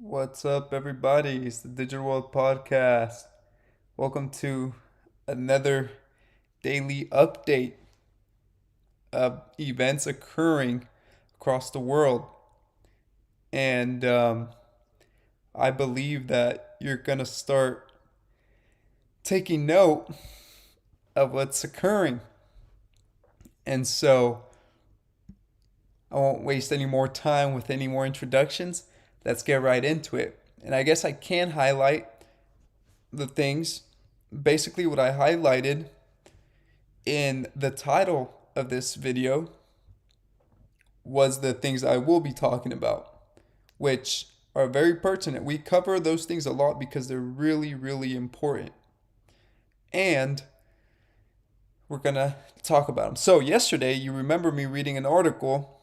What's up, everybody? It's the Digital World Podcast. Welcome to another daily update of events occurring across the world. And I believe that you're going to start taking note of what's occurring. And so I won't waste any more time with any more introductions. Let's get right into it. And I guess I can highlight the things. Basically, what I highlighted in the title of this video was the things I will be talking about, which are very pertinent. We cover those things a lot because they're really, really important. And we're going to talk about them. So, yesterday, you remember me reading an article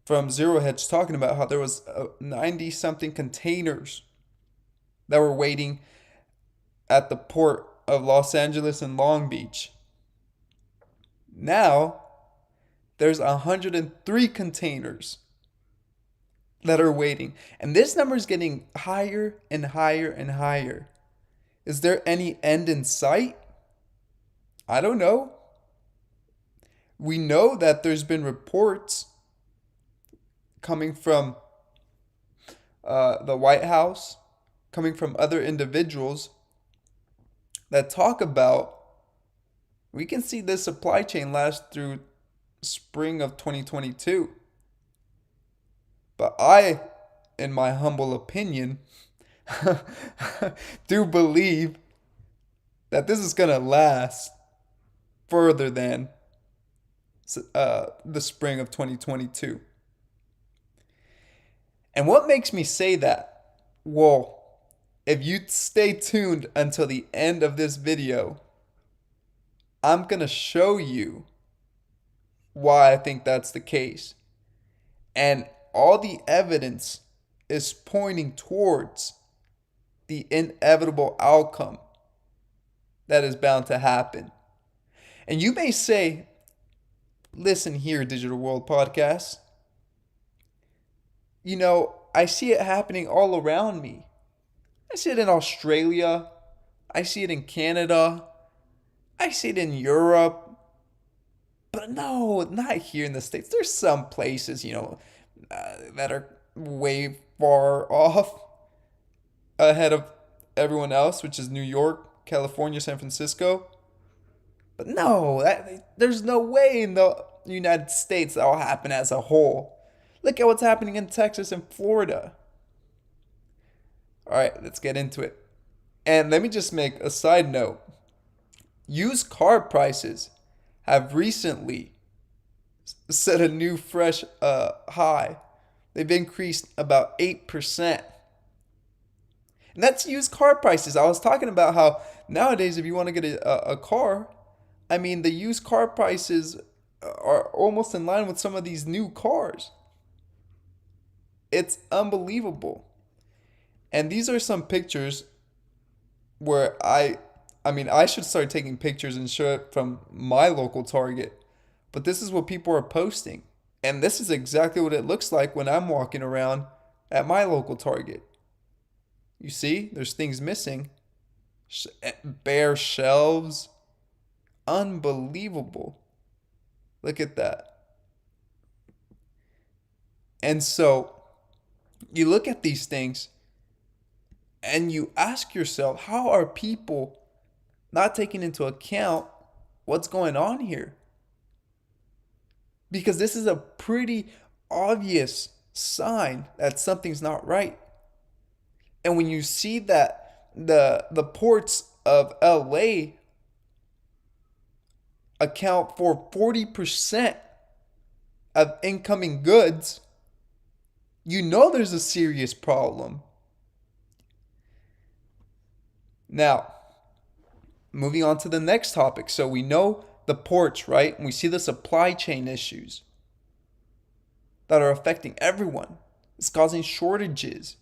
from Zero Hedge talking about how there was 90 something containers that were waiting at the port of Los Angeles and Long Beach. Now, there's 103 containers that are waiting. And this number is getting higher and higher and higher. Is there any end in sight? I don't know. We know that there's been reports coming from the White House, coming from other individuals that talk about we can see this supply chain last through spring of 2022. But I, in my humble opinion, do believe that this is going to last further than the spring of 2022. And what makes me say that? Well, if you stay tuned until the end of this video, I'm going to show you why I think that's the case. And all the evidence is pointing towards the inevitable outcome that is bound to happen. And you may say, listen here, Digital World Podcast. I see it happening all around me. I see it in Australia. I see it in Canada. I see it in Europe. But no, not here in the States. There's some places, that are way far off ahead of everyone else, which is New York, California, San Francisco. But no, there's no way in the United States that will happen as a whole. Look at what's happening in Texas and Florida. All right, let's get into it. And let me just make a side note. Used car prices have recently set a new fresh high. They've increased about 8%. And that's used car prices. I was talking about how nowadays, if you want to get a car, the used car prices are almost in line with some of these new cars. It's unbelievable. And these are some pictures where I should start taking pictures and show it from my local Target. But this is what people are posting. And this is exactly what it looks like when I'm walking around at my local Target. You see, there's things missing. Bare shelves. Unbelievable. Look at that. And so, you look at these things and you ask yourself, how are people not taking into account what's going on here? Because this is a pretty obvious sign that something's not right. And when you see that the ports of LA account for 40% of incoming goods, you know there's a serious problem. Now, moving on to the next topic. So we know the ports, right? And we see the supply chain issues that are affecting everyone. It's causing shortages.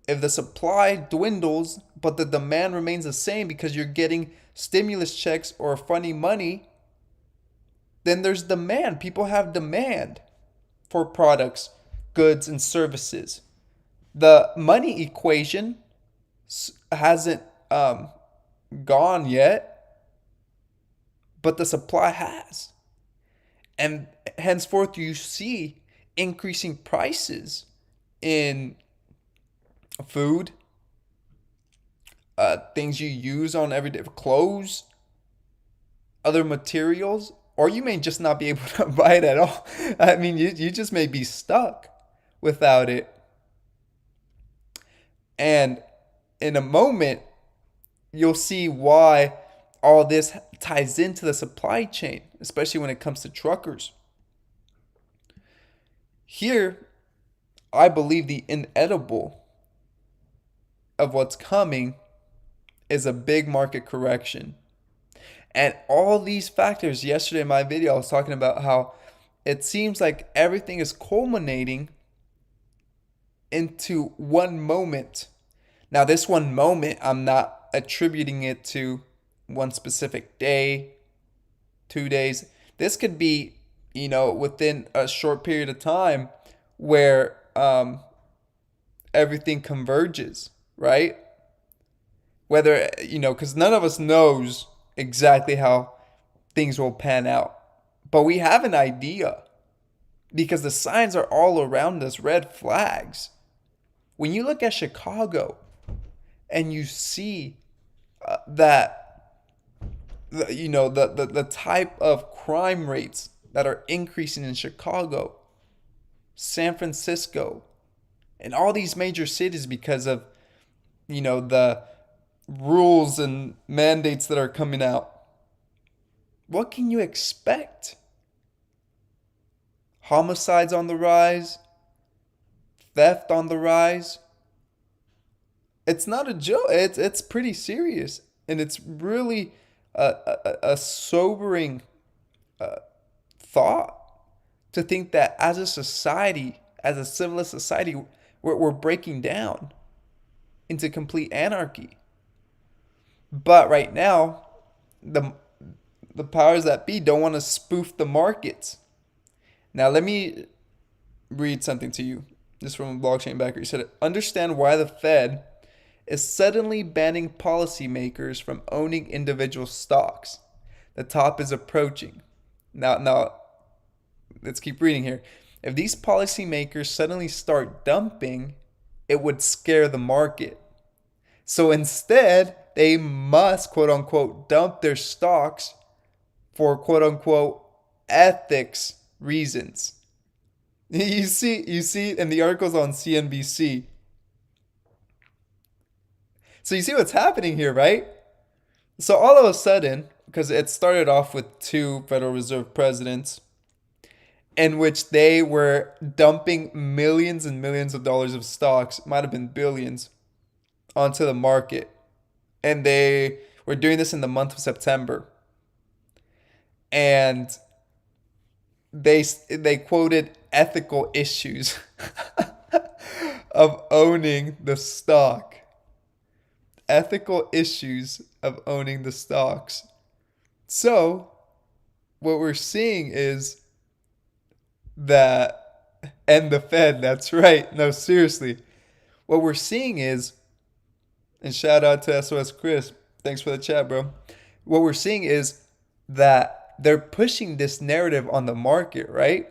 If the supply dwindles, but the demand remains the same because you're getting stimulus checks or funny money, then there's demand. People have demand for products, goods, and services. The money equation hasn't gone yet, but the supply has. And henceforth, you see increasing prices in food, things you use on everyday clothes, other materials, or you may just not be able to buy it at all. I mean, you just may be stuck without it. And in a moment, you'll see why all this ties into the supply chain, especially when it comes to truckers. Here, I believe the inedible of what's coming is a big market correction. And all these factors, yesterday in my video, I was talking about how it seems like everything is culminating into one moment. Now, this one moment, I'm not attributing it to one specific day, 2 days. This could be, within a short period of time where everything converges, right? Whether, because none of us knows exactly how things will pan out. But we have an idea because the signs are all around us, red flags. When you look at Chicago and you see that, the type of crime rates that are increasing in Chicago, San Francisco, and all these major cities because of, the rules and mandates that are coming out. What can you expect? Homicides on the rise, theft on the rise. It's not a joke. It's pretty serious, and it's really a sobering thought to think that as a society, as a civilized society, we're breaking down into complete anarchy. But right now, the powers that be don't want to spoof the markets. Now let me read something to you. This is from a blockchain backer. He said, understand why the Fed is suddenly banning policymakers from owning individual stocks. The top is approaching. Now, let's keep reading here. If these policymakers suddenly start dumping, it would scare the market. So instead, they must, quote unquote, dump their stocks for, quote unquote, ethics reasons. You see, and the article's on CNBC. So you see what's happening here, right? So all of a sudden, because it started off with two Federal Reserve presidents, in which they were dumping millions and millions of dollars of stocks, might have been billions, onto the market. And they were doing this in the month of September. And they quoted ethical issues of owning the stock. Ethical issues of owning the stocks. So, what we're seeing is that, and the Fed, that's right. No, seriously. What we're seeing is, and shout out to SOS Chris, thanks for the chat, bro. What we're seeing is that they're pushing this narrative on the market, right?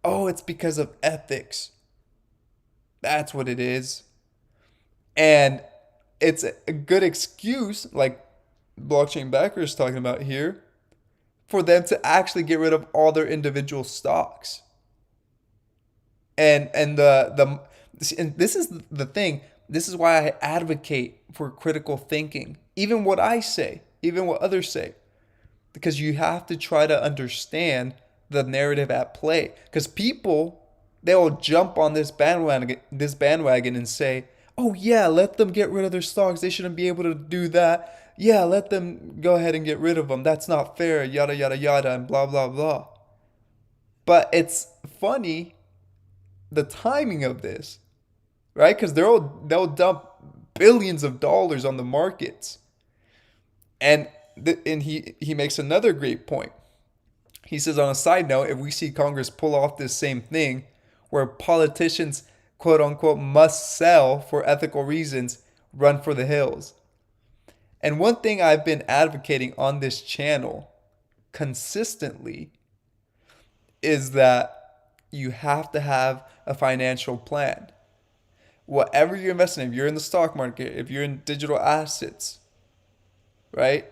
Oh, it's because of ethics. That's what it is. And it's a good excuse, like blockchain backers talking about here, for them to actually get rid of all their individual stocks. And this is the thing. This is why I advocate for critical thinking. Even what I say, even what others say. Because you have to try to understand the narrative at play. Because people, they'll jump on this bandwagon and say, oh yeah, let them get rid of their stocks. They shouldn't be able to do that. Yeah, let them go ahead and get rid of them. That's not fair, yada, yada, yada, and blah, blah, blah. But it's funny, the timing of this, right? Because they'll dump billions of dollars on the markets. And he makes another great point. He says, on a side note, if we see Congress pull off this same thing, where politicians quote unquote must sell for ethical reasons run for the hills. And one thing I've been advocating on this channel consistently is that you have to have a financial plan. Whatever you're investing in, if you're in the stock market, if you're in digital assets, right?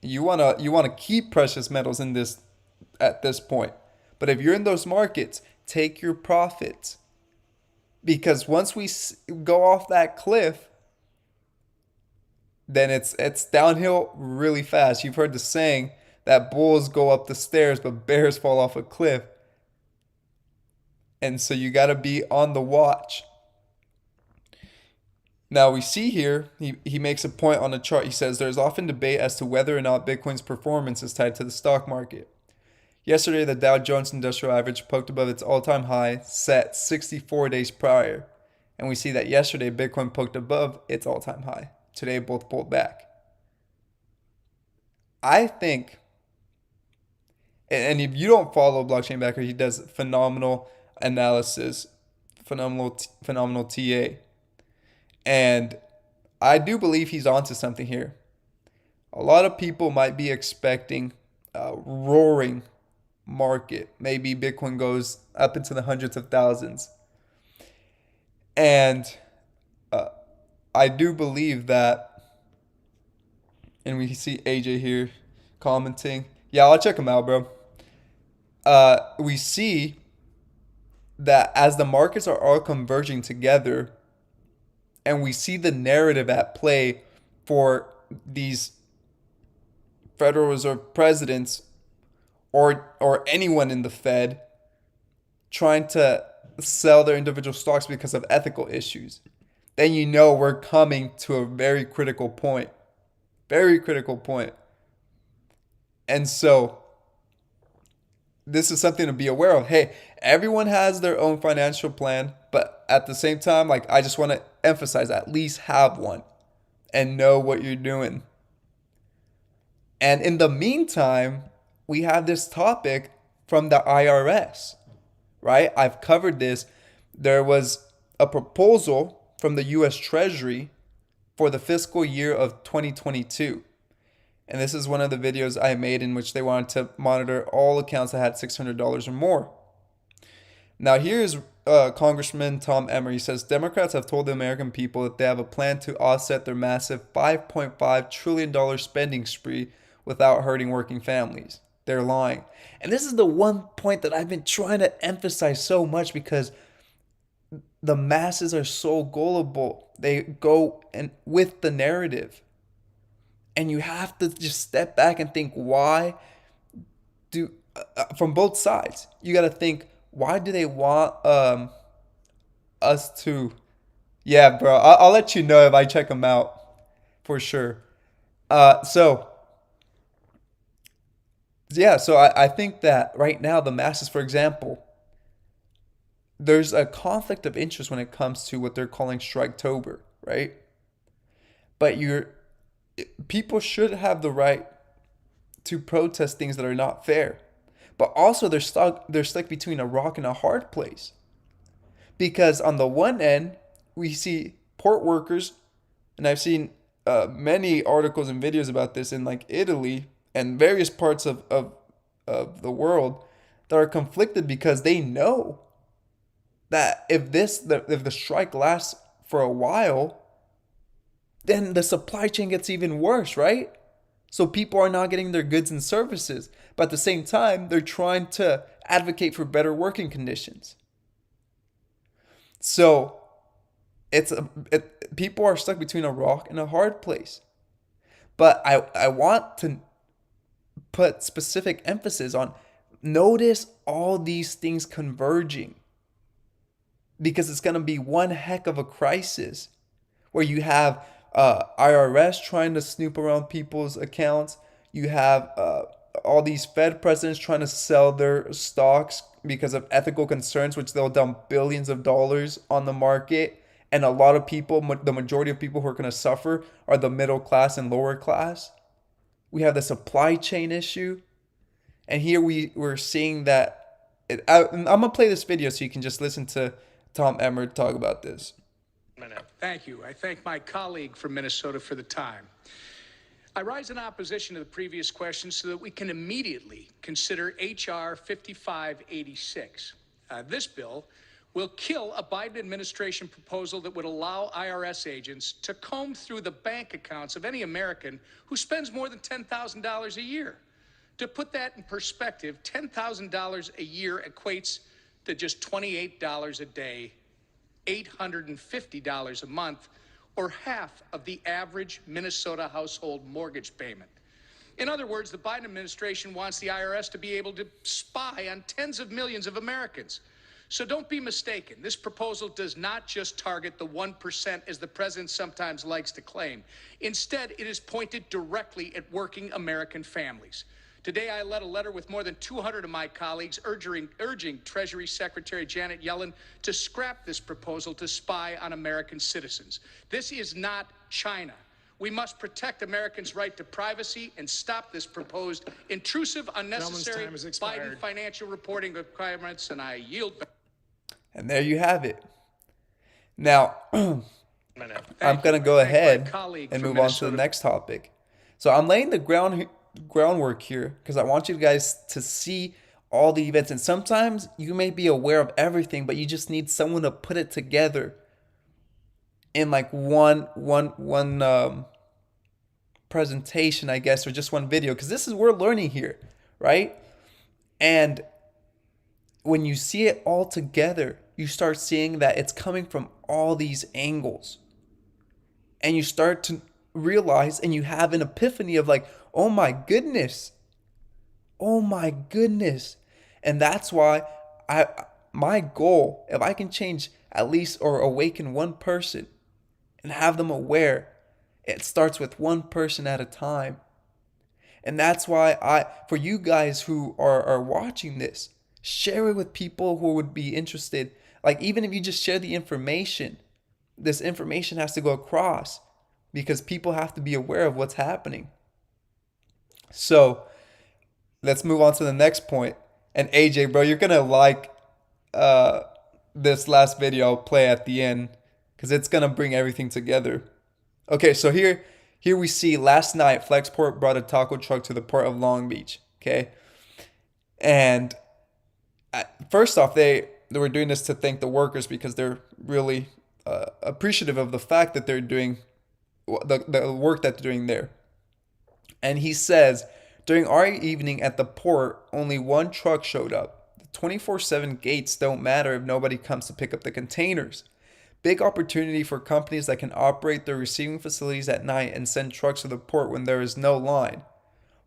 You wanna keep precious metals in this at this point. But if you're in those markets, take your profits, because once we go off that cliff, then it's downhill really fast. You've heard the saying that bulls go up the stairs, but bears fall off a cliff. And so you got to be on the watch. Now we see here, he makes a point on the chart. He says there's often debate as to whether or not Bitcoin's performance is tied to the stock market. Yesterday, the Dow Jones Industrial Average poked above its all-time high set 64 days prior. And we see that yesterday, Bitcoin poked above its all-time high. Today, both pulled back. I think, and if you don't follow Blockchain Backer, he does phenomenal analysis, phenomenal TA. And I do believe he's onto something here. A lot of people might be expecting a roaring market. Maybe Bitcoin goes up into the hundreds of thousands. And I do believe that, and we see AJ here commenting. Yeah, I'll check him out, bro. We see that as the markets are all converging together, and we see the narrative at play for these Federal Reserve presidents or anyone in the Fed trying to sell their individual stocks because of ethical issues, then you know we're coming to a very critical point. Very critical point. And so this is something to be aware of. Hey, everyone has their own financial plan, but at the same time, like, I just want to emphasize, at least have one and know what you're doing. And in the meantime, we have this topic from the IRS, right? I've covered this. There was a proposal from the US Treasury for the fiscal year of 2022. And this is one of the videos I made in which they wanted to monitor all accounts that had $600 or more. Now here's Congressman Tom Emmer. He says, Democrats have told the American people that they have a plan to offset their massive $5.5 trillion spending spree without hurting working families. They're lying. And this is the one point that I've been trying to emphasize so much, because the masses are so gullible. They go and with the narrative. And you have to just step back and think, why do, from both sides, you got to think, why do they want us to, yeah, bro, I'll let you know if I check them out for sure. So I think that right now the masses, for example, there's a conflict of interest when it comes to what they're calling Striketober, right? But people should have the right to protest things that are not fair. But also they're stuck between a rock and a hard place. Because on the one end, we see port workers, and I've seen many articles and videos about this in like Italy and various parts of the world, that are conflicted because they know that if the strike lasts for a while, then the supply chain gets even worse, right? So people are not getting their goods and services. But at the same time, they're trying to advocate for better working conditions. So people are stuck between a rock and a hard place. But I want to put specific emphasis on, notice all these things converging. Because it's going to be one heck of a crisis where you have IRS trying to snoop around people's accounts. You have all these Fed presidents trying to sell their stocks because of ethical concerns, which they'll dump billions of dollars on the market. And a lot of people, the majority of people who are going to suffer are the middle class and lower class. We have the supply chain issue. And here we're seeing that. I'm going to play this video so you can just listen to Tom Emmer talk about this. Thank you. I thank my colleague from Minnesota for the time. I rise in opposition to the previous question so that we can immediately consider H.R. 5586. This bill will kill a Biden administration proposal that would allow IRS agents to comb through the bank accounts of any American who spends more than $10,000 a year. To put that in perspective, $10,000 a year equates to just $28 a day, $850 a month, or half of the average Minnesota household mortgage payment. In other words, the Biden administration wants the IRS to be able to spy on tens of millions of Americans. So don't be mistaken. This proposal does not just target the 1%, as the president sometimes likes to claim. Instead, it is pointed directly at working American families. Today, I led a letter with more than 200 of my colleagues urging Treasury Secretary Janet Yellen to scrap this proposal to spy on American citizens. This is not China. We must protect Americans' right to privacy and stop this proposed intrusive, unnecessary Biden financial reporting requirements, and I yield back. And there you have it. Now, I'm going to go ahead and move on to the next topic. So I'm laying the groundwork here because I want you guys to see all the events. And sometimes you may be aware of everything, but you just need someone to put it together in like one presentation, I guess, or just one video, because this is we're learning here, right? And when you see it all together, you start seeing that it's coming from all these angles. And you start to realize, and you have an epiphany of like, oh my goodness. Oh my goodness. And that's why my goal, if I can change at least or awaken one person and have them aware, it starts with one person at a time. And that's why for you guys who are watching this, share it with people who would be interested. Like, even if you just share the information, this information has to go across because people have to be aware of what's happening. So let's move on to the next point. And AJ, bro, you're going to like this last video I'll play at the end because it's going to bring everything together. Okay, so here we see last night, Flexport brought a taco truck to the port of Long Beach. Okay. And first off, they were doing this to thank the workers because they're really appreciative of the fact that they're doing the work that they're doing there. And he says, during our evening at the port, only one truck showed up. The 24/7 gates don't matter if nobody comes to pick up the containers. Big opportunity for companies that can operate their receiving facilities at night and send trucks to the port when there is no line.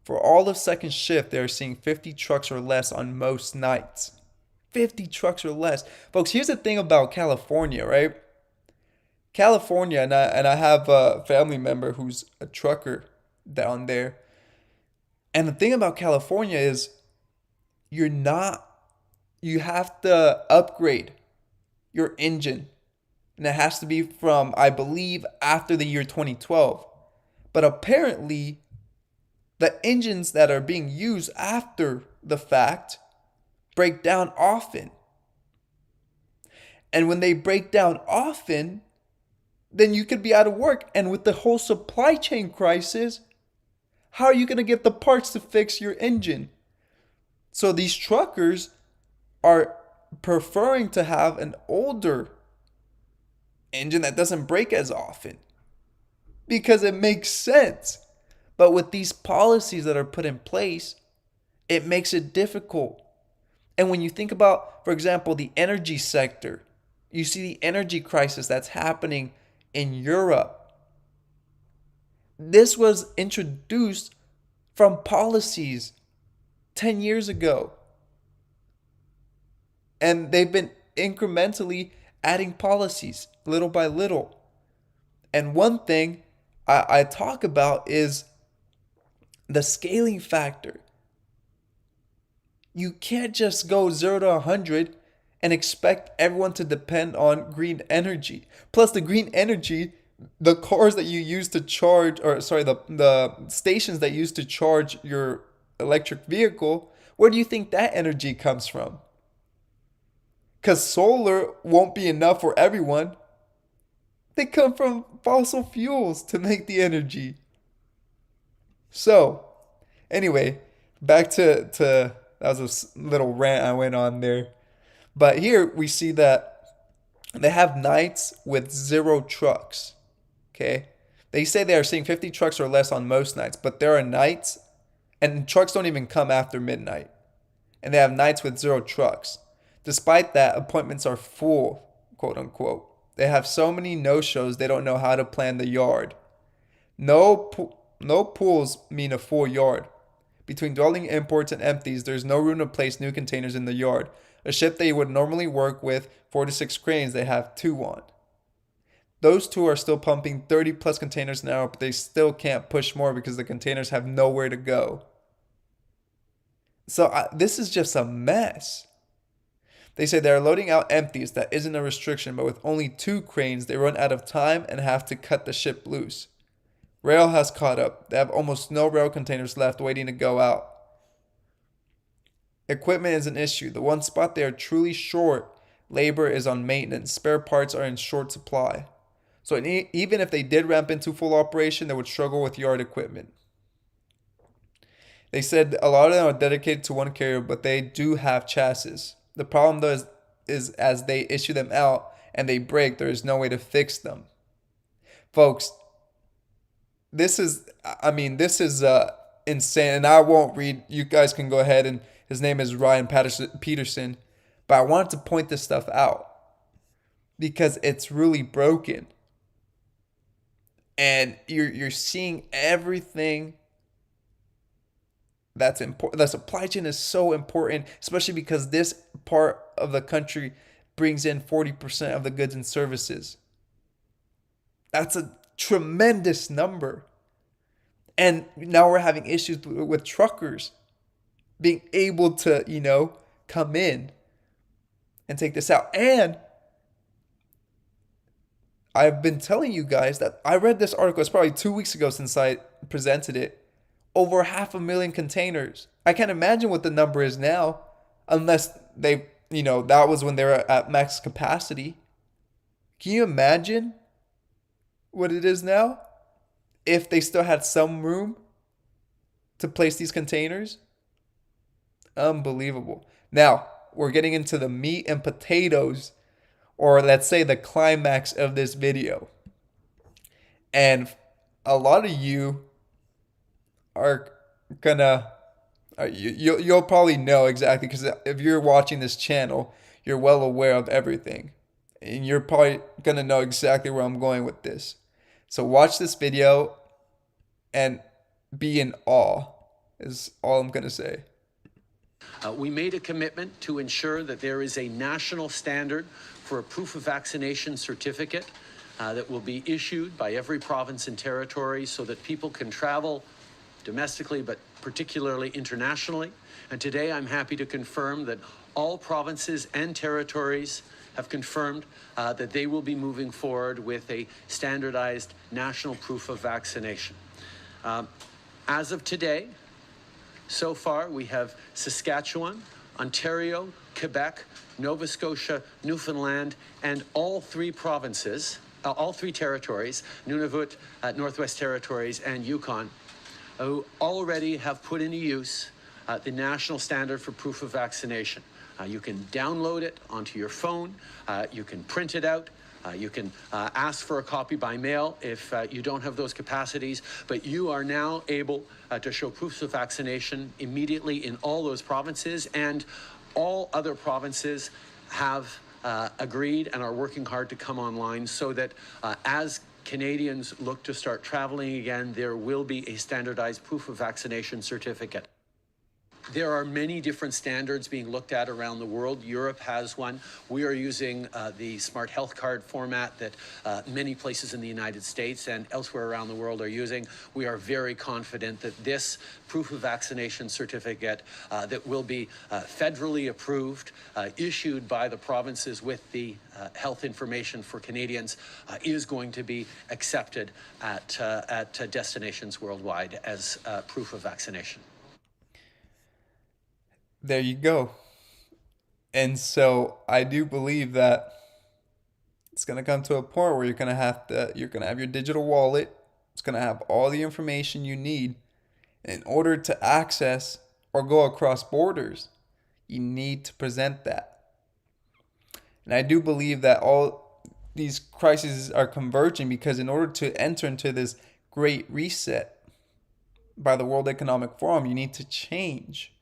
For all of second shift, they are seeing 50 trucks or less on most nights. 50 trucks or less. Folks, here's the thing about California, right? California, and I have a family member who's a trucker down there. And the thing about California is you have to upgrade your engine. And it has to be from, I believe, after the year 2012. But apparently, the engines that are being used after the fact break down often. And when they break down often, then you could be out of work. And with the whole supply chain crisis, how are you going to get the parts to fix your engine? So these truckers are preferring to have an older engine that doesn't break as often because it makes sense. But with these policies that are put in place, it makes it difficult. And when you think about, for example, the energy sector, you see the energy crisis that's happening in Europe. This was introduced from policies 10 years ago. And they've been incrementally adding policies little by little. And one thing I talk about is the scaling factor. You can't just go 0 to 100 and expect everyone to depend on green energy. Plus the green energy, the cars that you use to charge, the stations that you use to charge your electric vehicle, where do you think that energy comes from? Because solar won't be enough for everyone. They come from fossil fuels to make the energy. So, anyway, back to that was a little rant I went on there. But here we see that they have nights with zero trucks. Okay? They say they are seeing 50 trucks or less on most nights, but there are nights, and trucks don't even come after midnight. And they have nights with zero trucks. Despite that, appointments are full, quote unquote. They have so many no-shows they don't know how to plan the yard. No pools mean a full yard. Between dwelling imports and empties, there's no room to place new containers in the yard. A ship they would normally work with 4 to 6 cranes, they have 2 on. Those 2 are still pumping 30 plus containers an hour, but they still can't push more because the containers have nowhere to go. So this is just a mess. They say they're loading out empties. That isn't a restriction, but with only 2 cranes, they run out of time and have to cut the ship loose. Rail has caught up. They have almost no rail containers left waiting to go out. Equipment is an issue. The one spot they are truly short, labor is on maintenance. Spare parts are in short supply. So even if they did ramp into full operation, they would struggle with yard equipment. They said a lot of them are dedicated to one carrier, but they do have chassis. The problem though is as they issue them out and they break, there is no way to fix them. Folks, this is insane, and I won't read. You guys can go ahead, and his name is Ryan Peterson, but I wanted to point this stuff out because it's really broken, and you're seeing everything that's important. The supply chain is so important, especially because this part of the country brings in 40% of the goods and services. That's a tremendous number. And now we're having issues with truckers being able to, come in and take this out. And I've been telling you guys that I read this article, it's probably 2 weeks ago since I presented it. Over 500,000 containers. I can't imagine what the number is now, unless that was when they were at max capacity. Can you imagine what it is now? If they still had some room to place these containers? Unbelievable. Now, we're getting into the meat and potatoes, or let's say the climax of this video. And a lot of you are gonna, you'll probably know exactly, because if you're watching this channel, you're well aware of everything. And you're probably gonna know exactly where I'm going with this. So watch this video and be in awe, is all I'm going to say. We made a commitment to ensure that there is a national standard for a proof of vaccination certificate that will be issued by every province and territory so that people can travel domestically, but particularly internationally. And today I'm happy to confirm that all provinces and territories have confirmed that they will be moving forward with a standardized national proof of vaccination. As of today, so far, we have Saskatchewan, Ontario, Quebec, Nova Scotia, Newfoundland, and all 3 provinces, all 3 territories, Nunavut, Northwest Territories, and Yukon, who already have put into use the national standard for proof of vaccination. You can download it onto your phone, you can print it out, you can ask for a copy by mail if you don't have those capacities, but you are now able to show proofs of vaccination immediately in all those provinces, and all other provinces have agreed and are working hard to come online so that as Canadians look to start traveling again, there will be a standardized proof of vaccination certificate. There are many different standards being looked at around the world. Europe has one. We are using the Smart Health Card format that many places in the United States and elsewhere around the world are using. We are very confident that this proof of vaccination certificate that will be federally approved, issued by the provinces with the health information for Canadians, is going to be accepted at destinations worldwide as proof of vaccination. There you go. And so I do believe that it's going to come to a point where you're going to have your digital wallet. It's going to have all the information you need in order to access or go across borders. You need to present that. And I do believe that all these crises are converging because in order to enter into this great reset by the World Economic Forum, you need to change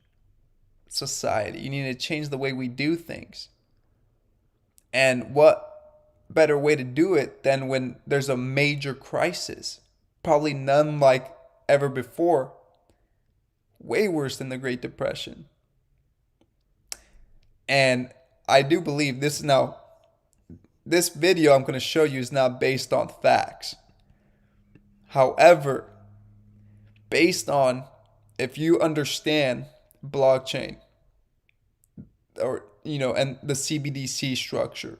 society. You need to change the way we do things. And what better way to do it than when there's a major crisis? Probably none like ever before. Way worse than the Great Depression. And I do believe this video I'm going to show you is not based on facts. However, based on if you understand blockchain or and the CBDC structure,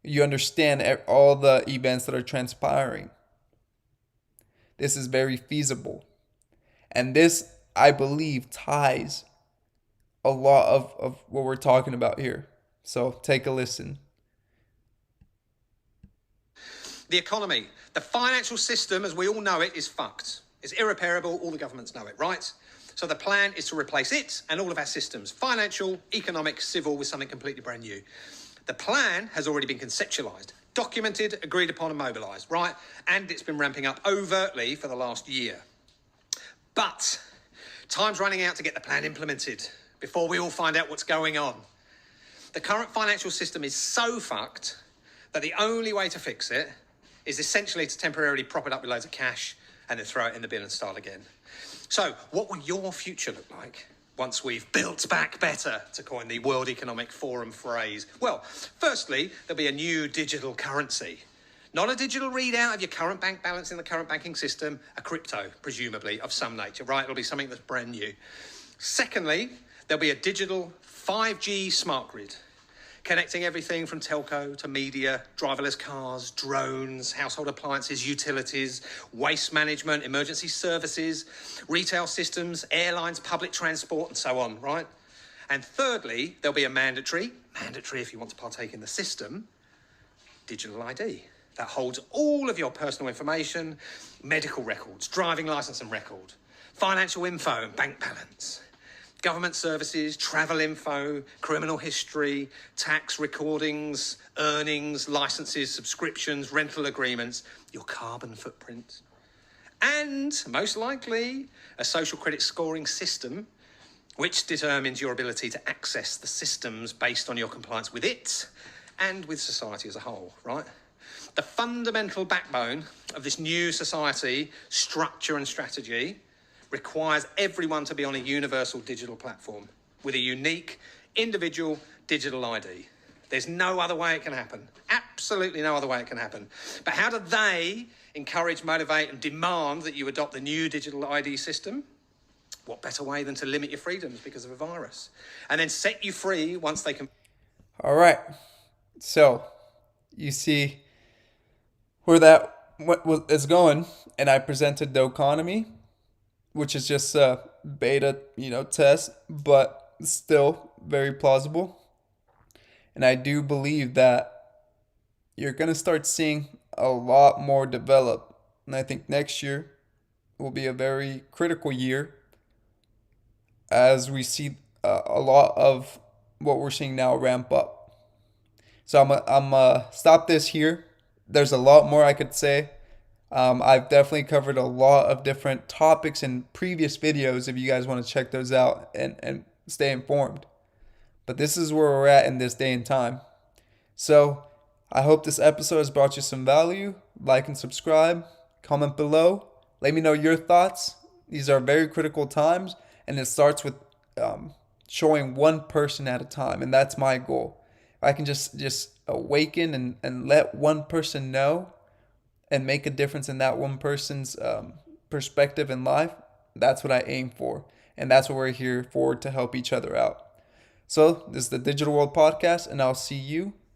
you understand all the events that are transpiring. This is very feasible. And this, I believe, ties a lot of what we're talking about here. So take a listen. The economy, the financial system as we all know it, is fucked. It's irreparable. All the governments know it, right? So the plan is to replace it and all of our systems, financial, economic, civil, with something completely brand new. The plan has already been conceptualised, documented, agreed upon and mobilised, right? And it's been ramping up overtly for the last year. But time's running out to get the plan implemented before we all find out what's going on. The current financial system is so fucked that the only way to fix it is essentially to temporarily prop it up with loads of cash and then throw it in the bin and start again. So what will your future look like once we've built back better, to coin the World Economic Forum phrase? Well, firstly, there'll be a new digital currency. Not a digital readout of your current bank balance in the current banking system, a crypto, presumably, of some nature, right? It'll be something that's brand new. Secondly, there'll be a digital 5G smart grid, connecting everything from telco to media, driverless cars, drones, household appliances, utilities, waste management, emergency services, retail systems, airlines, public transport, and so on, right? And thirdly, there'll be a mandatory if you want to partake in the system, digital ID that holds all of your personal information, medical records, driving license and record, financial info and bank balance, government services, travel info, criminal history, tax recordings, earnings, licenses, subscriptions, rental agreements, your carbon footprint, and most likely a social credit scoring system which determines your ability to access the systems based on your compliance with it and with society as a whole, right? The fundamental backbone of this new society structure and strategy requires everyone to be on a universal digital platform with a unique individual digital ID. There's no other way it can happen. Absolutely no other way it can happen. But how do they encourage, motivate and demand that you adopt the new digital ID system? What better way than to limit your freedoms because of a virus and then set you free once they can... All right. So you see where it's going, and I presented the economy, which is just a beta, test, but still very plausible. And I do believe that you're going to start seeing a lot more develop. And I think next year will be a very critical year as we see a lot of what we're seeing now ramp up. So I'm stop this here. There's a lot more I could say. I've definitely covered a lot of different topics in previous videos if you guys want to check those out and stay informed. But this is where we're at in this day and time. So I hope this episode has brought you some value. Like and subscribe. Comment below. Let me know your thoughts. These are very critical times, and it starts with showing one person at a time, and that's my goal. I can just awaken and let one person know and make a difference in that one person's perspective in life. That's what I aim for, and that's what we're here for, to help each other out. So this is the Digital World Podcast, and I'll see you